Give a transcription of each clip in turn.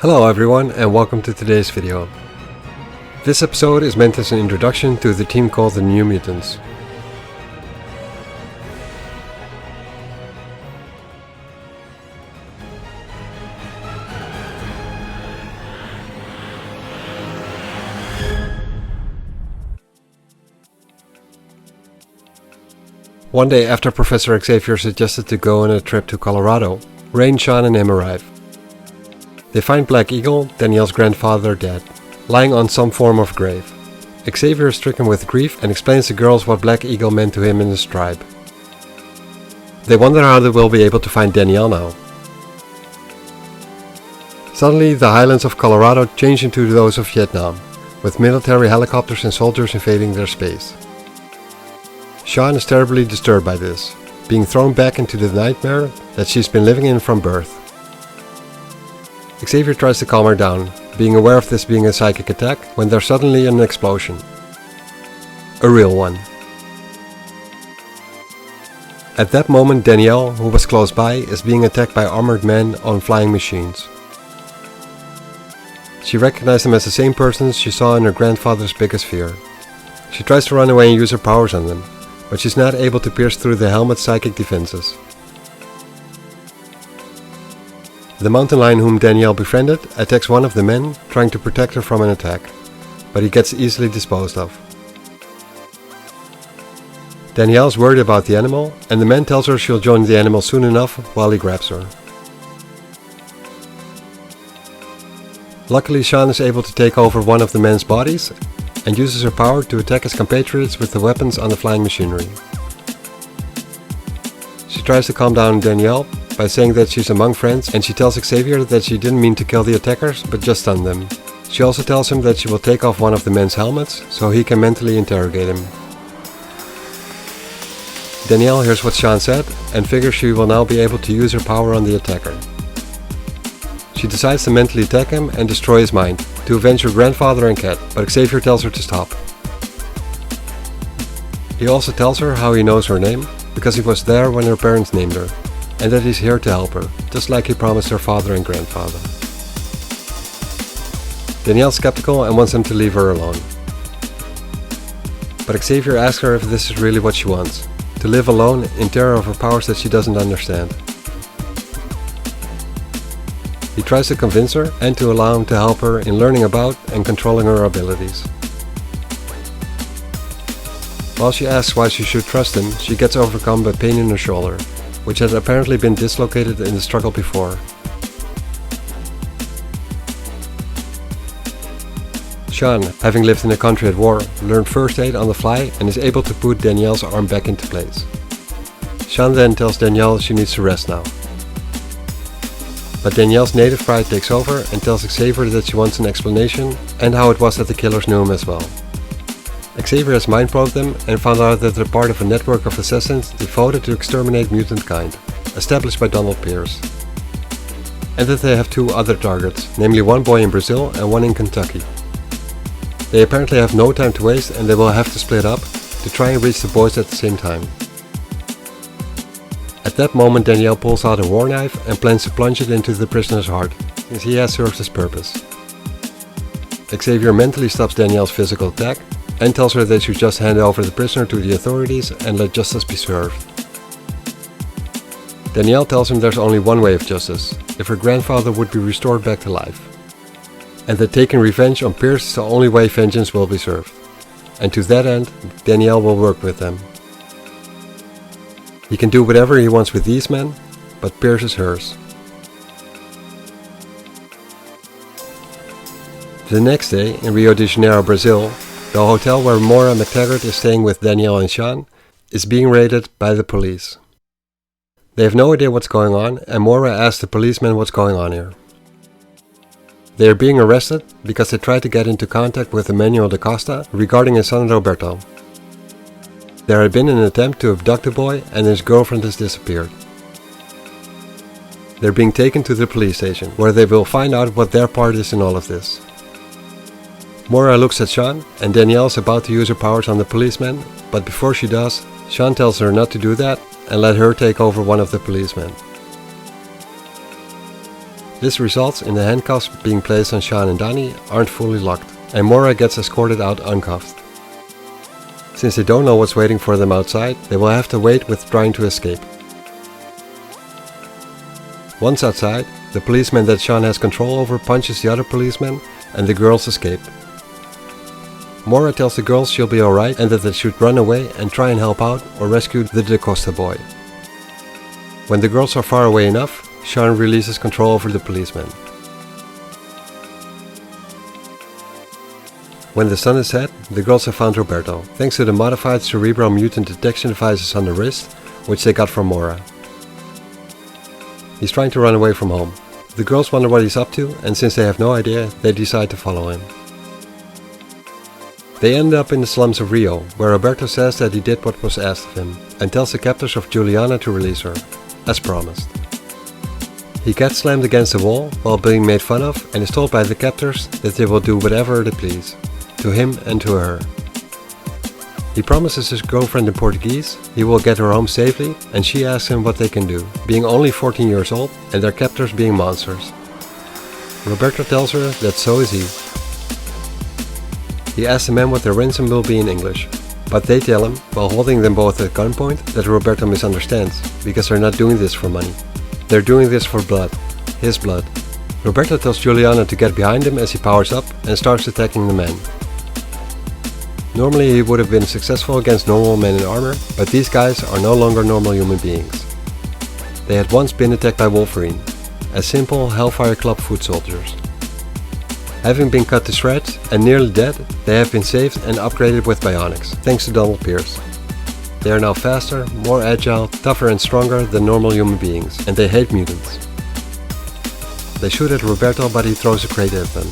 Hello everyone and welcome to today's video. This episode is meant as an introduction to the team called the New Mutants. One day after Professor Xavier suggested to go on a trip to Colorado, Rain, Sean and him arrive. They find Black Eagle, Danielle's grandfather, dead, lying on some form of grave. Xavier is stricken with grief and explains to girls what Black Eagle meant to him and his tribe. They wonder how they will be able to find Danielle now. Suddenly the highlands of Colorado change into those of Vietnam, with military helicopters and soldiers invading their space. Sean is terribly disturbed by this, being thrown back into the nightmare that she's been living in from birth. Xavier tries to calm her down, being aware of this being a psychic attack, when there's suddenly an explosion. A real one. At that moment Danielle, who was close by, is being attacked by armored men on flying machines. She recognized them as the same persons she saw in her grandfather's biggest fear. She tries to run away and use her powers on them, but she's not able to pierce through the helmet's psychic defenses. The mountain lion whom Danielle befriended attacks one of the men, trying to protect her from an attack, but he gets easily disposed of. Danielle is worried about the animal, and the man tells her she'll join the animal soon enough while he grabs her. Luckily, Sean is able to take over one of the men's bodies and uses her power to attack his compatriots with the weapons on the flying machinery. She tries to calm down Danielle by saying that she's among friends, and she tells Xavier that she didn't mean to kill the attackers but just stun them. She also tells him that she will take off one of the men's helmets so he can mentally interrogate him. Danielle hears what Sean said and figures she will now be able to use her power on the attacker. She decides to mentally attack him and destroy his mind, to avenge her grandfather and cat, but Xavier tells her to stop. He also tells her how he knows her name, because he was there when her parents named her, and that he's here to help her, just like he promised her father and grandfather. Danielle's skeptical and wants him to leave her alone. But Xavier asks her if this is really what she wants, to live alone in terror of her powers that she doesn't understand. He tries to convince her and to allow him to help her in learning about and controlling her abilities. While she asks why she should trust him, she gets overcome by pain in her shoulder, which had apparently been dislocated in the struggle before. Sean, having lived in a country at war, learned first aid on the fly and is able to put Danielle's arm back into place. Sean then tells Danielle she needs to rest now. But Danielle's native pride takes over and tells Xavier that she wants an explanation and how it was that the killers knew him as well. Xavier has mind-probed them and found out that they're part of a network of assassins devoted to exterminate mutant kind, established by Donald Pierce. And that they have two other targets, namely one boy in Brazil and one in Kentucky. They apparently have no time to waste and they will have to split up to try and reach the boys at the same time. At that moment Danielle pulls out a war knife and plans to plunge it into the prisoner's heart, since he has served his purpose. Xavier mentally stops Danielle's physical attack and tells her they should just hand over the prisoner to the authorities and let justice be served. Danielle tells him there's only one way of justice, if her grandfather would be restored back to life, and that taking revenge on Pierce is the only way vengeance will be served, and to that end Danielle will work with them. He can do whatever he wants with these men, but Pierce is hers. The next day, in Rio de Janeiro, Brazil, the hotel where Maura McTaggart is staying with Danielle and Sean is being raided by the police. They have no idea what's going on, and Maura asks the policemen what's going on here. They are being arrested because they tried to get into contact with Emmanuel da Costa regarding his son Roberto. There had been an attempt to abduct the boy and his girlfriend has disappeared. They're being taken to the police station, where they will find out what their part is in all of this. Maura looks at Sean, and Danielle is about to use her powers on the policeman, but before she does, Sean tells her not to do that and let her take over one of the policemen. This results in the handcuffs being placed on Sean and Danny aren't fully locked, and Moira gets escorted out uncuffed. Since they don't know what's waiting for them outside, they will have to wait with trying to escape. Once outside, the policeman that Sean has control over punches the other policeman and the girls escape. Moira tells the girls she'll be alright and that they should run away and try and help out or rescue the DaCosta boy. When the girls are far away enough, Sean releases control over the policeman. When the sun is set, the girls have found Roberto, thanks to the modified cerebral mutant detection devices on the wrist, which they got from Moira. He's trying to run away from home. The girls wonder what he's up to, and since they have no idea, they decide to follow him. They end up in the slums of Rio, where Roberto says that he did what was asked of him, and tells the captors of Juliana to release her, as promised. He gets slammed against the wall while being made fun of and is told by the captors that they will do whatever they please, to him and to her. He promises his girlfriend in Portuguese he will get her home safely, and she asks him what they can do, being only 14 years old and their captors being monsters. Roberto tells her that so is he. He asks the men what their ransom will be in English, but they tell him, while holding them both at gunpoint, that Roberto misunderstands, because they're not doing this for money. They're doing this for blood, his blood. Roberto tells Juliana to get behind him as he powers up and starts attacking the men. Normally he would have been successful against normal men in armor, but these guys are no longer normal human beings. They had once been attacked by Wolverine, as simple Hellfire Club foot soldiers. Having been cut to shreds and nearly dead, they have been saved and upgraded with bionics, thanks to Donald Pierce. They are now faster, more agile, tougher and stronger than normal human beings, and they hate mutants. They shoot at Roberto, but he throws a crate at them.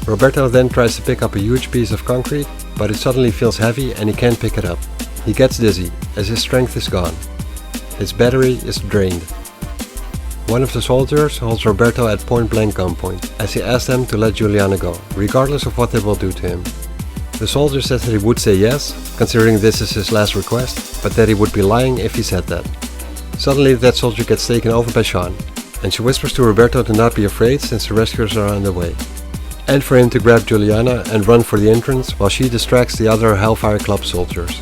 Roberto then tries to pick up a huge piece of concrete, but it suddenly feels heavy and he can't pick it up. He gets dizzy, as his strength is gone. His battery is drained. One of the soldiers holds Roberto at point-blank gunpoint, as he asks them to let Juliana go, regardless of what they will do to him. The soldier says that he would say yes, considering this is his last request, but that he would be lying if he said that. Suddenly that soldier gets taken over by Sean, and she whispers to Roberto to not be afraid since the rescuers are on the way, and for him to grab Juliana and run for the entrance while she distracts the other Hellfire Club soldiers.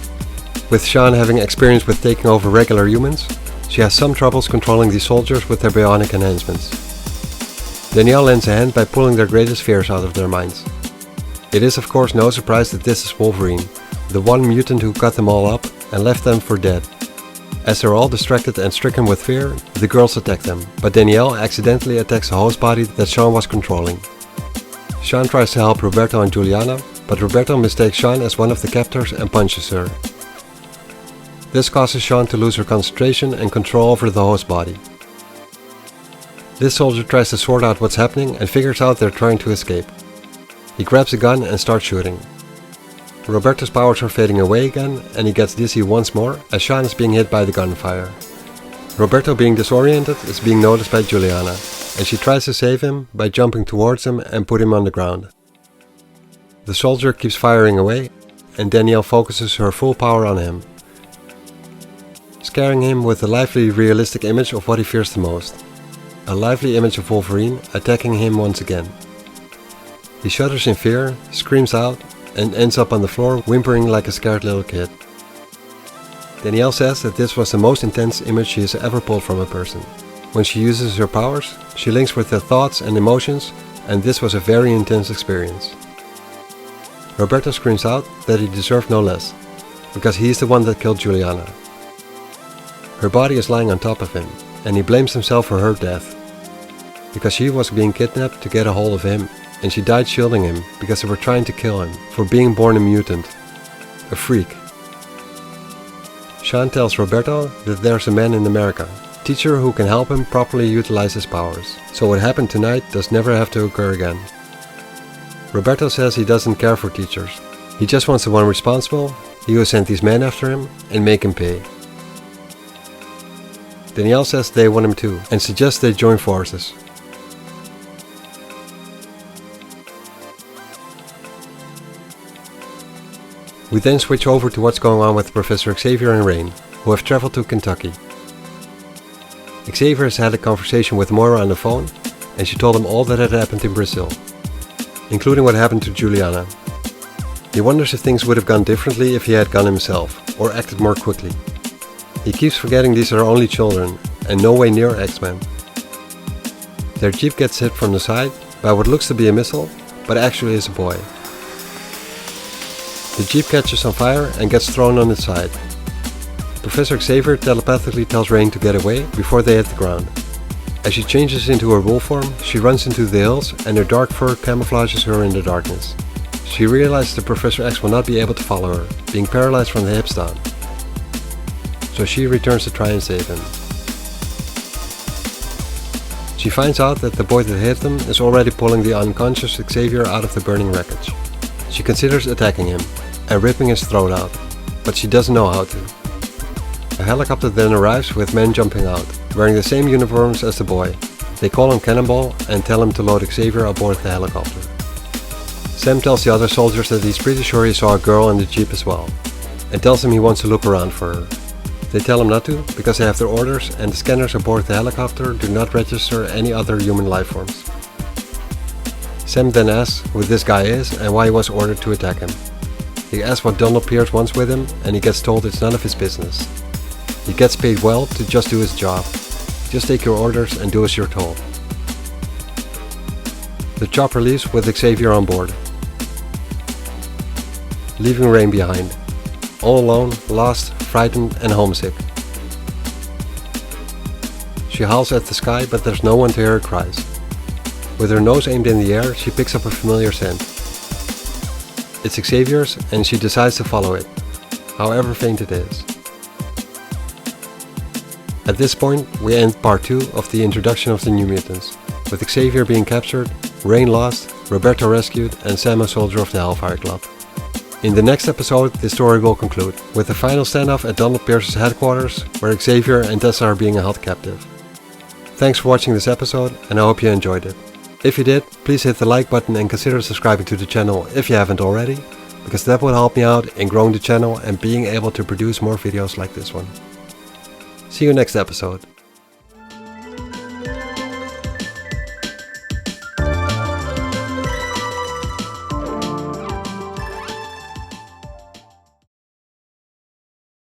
With Sean having experience with taking over regular humans, she has some troubles controlling these soldiers with their bionic enhancements. Danielle lends a hand by pulling their greatest fears out of their minds. It is of course no surprise that this is Wolverine, the one mutant who cut them all up and left them for dead. As they're all distracted and stricken with fear, the girls attack them, but Danielle accidentally attacks the host body that Sean was controlling. Sean tries to help Roberto and Juliana, but Roberto mistakes Sean as one of the captors and punches her. This causes Sean to lose her concentration and control over the host body. This soldier tries to sort out what's happening and figures out they're trying to escape. He grabs a gun and starts shooting. Roberto's powers are fading away again and he gets dizzy once more as Sean is being hit by the gunfire. Roberto, being disoriented, is being noticed by Juliana, and she tries to save him by jumping towards him and put him on the ground. The soldier keeps firing away and Danielle focuses her full power on him, scaring him with a lively, realistic image of what he fears the most. A lively image of Wolverine attacking him once again. He shudders in fear, screams out, and ends up on the floor whimpering like a scared little kid. Danielle says that this was the most intense image she has ever pulled from a person. When she uses her powers, she links with their thoughts and emotions, and this was a very intense experience. Roberto screams out that he deserved no less, because he is the one that killed Juliana. Her body is lying on top of him, and he blames himself for her death, because she was being kidnapped to get a hold of him, and she died shielding him because they were trying to kill him for being born a mutant, a freak. Sean tells Roberto that there's a man in America, a teacher who can help him properly utilize his powers, so what happened tonight does never have to occur again. Roberto says he doesn't care for teachers, he just wants the one responsible, he who sent these men after him, and make him pay. Danielle says they want him too, and suggests they join forces. We then switch over to what's going on with Professor Xavier and Rain, who have traveled to Kentucky. Xavier has had a conversation with Moira on the phone, and she told him all that had happened in Brazil, including what happened to Juliana. He wonders if things would have gone differently if he had gone himself, or acted more quickly. He keeps forgetting these are only children, and no way near X-Men. Their jeep gets hit from the side by what looks to be a missile, but actually is a boy. The jeep catches on fire and gets thrown on its side. Professor Xavier telepathically tells Rain to get away before they hit the ground. As she changes into her wolf form, she runs into the hills and her dark fur camouflages her in the darkness. She realizes that Professor X will not be able to follow her, being paralyzed from the hips down. So she returns to try and save him. She finds out that the boy that hit him is already pulling the unconscious Xavier out of the burning wreckage. She considers attacking him and ripping his throat out, but she doesn't know how to. A helicopter then arrives with men jumping out, wearing the same uniforms as the boy. They call him Cannonball and tell him to load Xavier aboard the helicopter. Sam tells the other soldiers that he's pretty sure he saw a girl in the jeep as well, and tells them he wants to look around for her. They tell him not to, because they have their orders and the scanners aboard the helicopter do not register any other human life forms. Sam then asks who this guy is and why he was ordered to attack him. He asks what Donald Pierce wants with him, and he gets told it's none of his business. He gets paid well to just do his job. Just take your orders and do as you're told. The chopper leaves with Xavier on board, leaving Rain behind, all alone, lost, frightened and homesick. She howls at the sky, but there's no one to hear her cries. With her nose aimed in the air, she picks up a familiar scent. It's Xavier's, and she decides to follow it, however faint it is. At this point, we end part 2 of the introduction of the New Mutants, with Xavier being captured, Rain lost, Roberto rescued, and Sam a soldier of the Hellfire Club. In the next episode, the story will conclude, with the final standoff at Donald Pierce's headquarters, where Xavier and Tessa are being held captive. Thanks for watching this episode, and I hope you enjoyed it. If you did, please hit the like button and consider subscribing to the channel if you haven't already, because that will help me out in growing the channel and being able to produce more videos like this one. See you next episode.